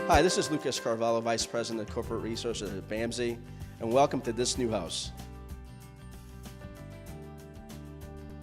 Hi, this is Lucas Carvalho, Vice President of Corporate Resources at BAMSI, and welcome to this new house.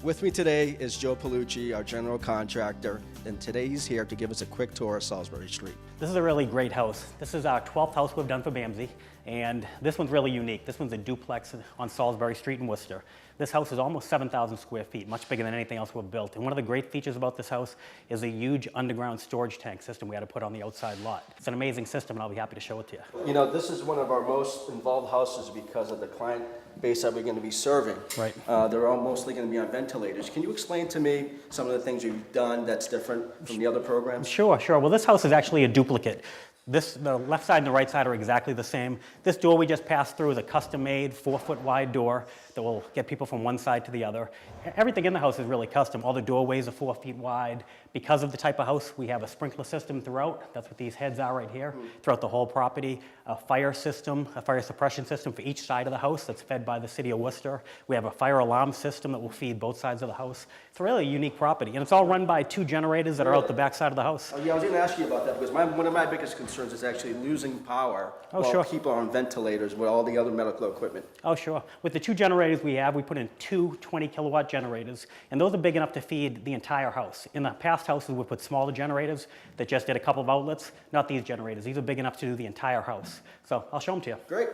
With me today is Joe Palucci, our general contractor, and today he's here to give us a quick tour of Salisbury Street. This is a really great house. This is our 12th house we've done for BAMSI, and this one's really unique. This one's a duplex on Salisbury Street in Worcester. This house is almost 7,000 square feet, much bigger than anything else we've built. And one of the great features about this house is a huge underground storage tank system we had to put on the outside lot. It's an amazing system, and I'll be happy to show it to you. You know, this is one of our most involved houses because of the client base that we're going to be serving. Right. They're all mostly going to be on ventilators. Can you explain to me some of the things you've done that's different from the other programs? Sure. Well, this house is actually a duplicate. The left side and the right side are exactly the same. This door we just passed through is a custom-made 4-foot wide door that will get people from one side to the other. Everything in the house is really custom. All the doorways are 4 feet wide. Because of the type of house, we have a sprinkler system throughout. That's what these heads are right here, throughout the whole property. A fire system, a fire suppression system for each side of the house that's fed by the city of Worcester. We have a fire alarm system that will feed both sides of the house. It's really a unique property, and it's all run by 2 generators that are out the back side of the house. Yeah, I was going to ask you about that because one of my biggest concerns is actually losing power while people are on ventilators with all the other medical equipment. Oh, sure. With the 2 generators we have, we put in 2 20-kilowatt generators, and those are big enough to feed the entire house. In the past houses, we put smaller generators that just did a couple of outlets, not these generators. These are big enough to do the entire house. So I'll show them to you. Great.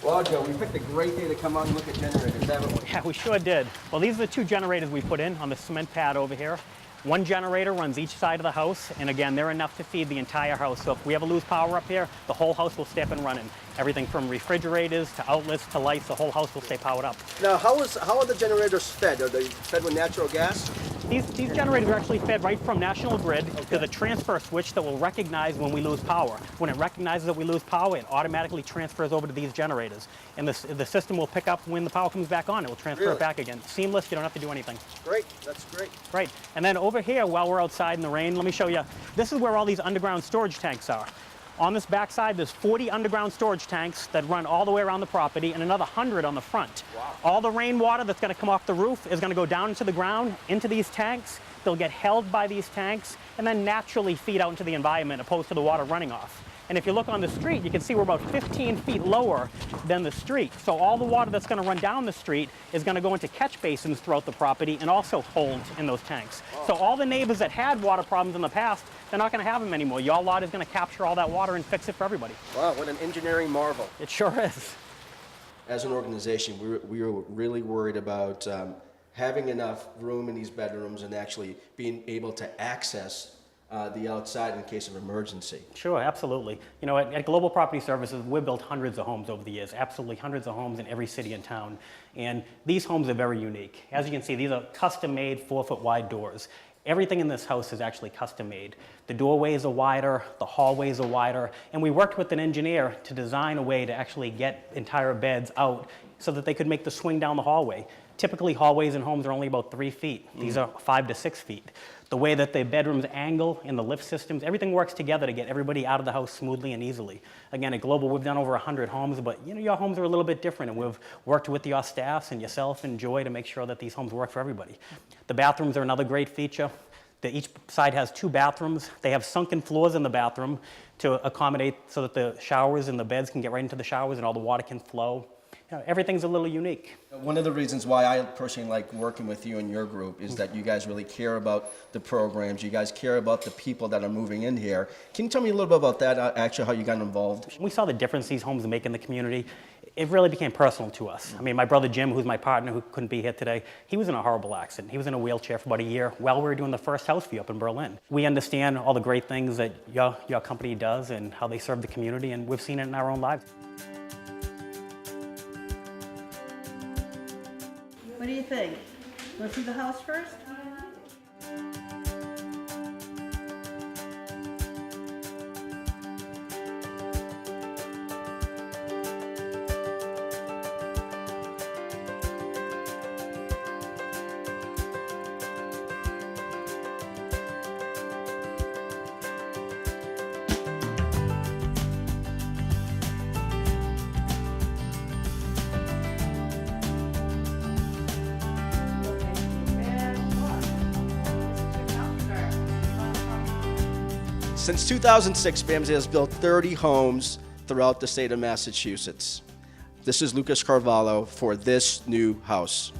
Well, Joe, we picked a great day to come out and look at generators, haven't we? Yeah, we sure did. Well, these are the 2 generators we put in on the cement pad over here. 1 generator runs each side of the house, and again, they're enough to feed the entire house. So if we ever lose power up here, the whole house will stay up and running. Everything from refrigerators to outlets to lights, the whole house will stay powered up. Now, how are the generators fed? Are they fed with natural gas? These generators are actually fed right from National Grid to the transfer switch that will recognize when we lose power. When it recognizes that we lose power, it automatically transfers over to these generators. And the system will pick up when the power comes back on. It will transfer it back again. Seamless, you don't have to do anything. Great, that's great. Right, and then over here, while we're outside in the rain, let me show you. This is where all these underground storage tanks are. On this back side, there's 40 underground storage tanks that run all the way around the property and another 100 on the front. Wow. All the rainwater that's going to come off the roof is going to go down into the ground, into these tanks. They'll get held by these tanks and then naturally feed out into the environment opposed to the water running off. And if you look on the street, you can see we're about 15 feet lower than the street. So all the water that's going to run down the street is going to go into catch basins throughout the property and also hold in those tanks. Wow. So all the neighbors that had water problems in the past, they're not going to have them anymore. Your lot is going to capture all that water and fix it for everybody. Wow, what an engineering marvel. It sure is. As an organization, we were really worried about having enough room in these bedrooms and actually being able to access the outside in case of emergency. Sure, absolutely. You know, at Global Property Services, we've built hundreds of homes over the years, absolutely hundreds of homes in every city and town. And these homes are very unique. As you can see, these are custom-made 4-foot wide doors. Everything in this house is actually custom-made. The doorways are wider, the hallways are wider, and we worked with an engineer to design a way to actually get entire beds out so that they could make the swing down the hallway. Typically, hallways in homes are only about 3 feet. These are 5 to 6 feet. The way that the bedrooms angle and the lift systems, everything works together to get everybody out of the house smoothly and easily. Again, at Global, we've done over 100 homes, but you know, your homes are a little bit different, and we've worked with your staffs and yourself and Joy to make sure that these homes work for everybody. The bathrooms are another great feature. Each side has 2 bathrooms. They have sunken floors in the bathroom to accommodate so that the showers and the beds can get right into the showers and all the water can flow. You know, everything's a little unique. One of the reasons why I personally like working with you and your group is that you guys really care about the programs. You guys care about the people that are moving in here. Can you tell me a little bit about that, actually, how you got involved? We saw the difference these homes make in the community. It really became personal to us. I mean, my brother Jim, who's my partner, who couldn't be here today, he was in a horrible accident. He was in a wheelchair for about a year while we were doing the first house view up in Berlin. We understand all the great things that your company does and how they serve the community, and we've seen it in our own lives. What do you think? Want to see the house first? Since 2006, BAMSI has built 30 homes throughout the state of Massachusetts. This is Lucas Carvalho for this new house.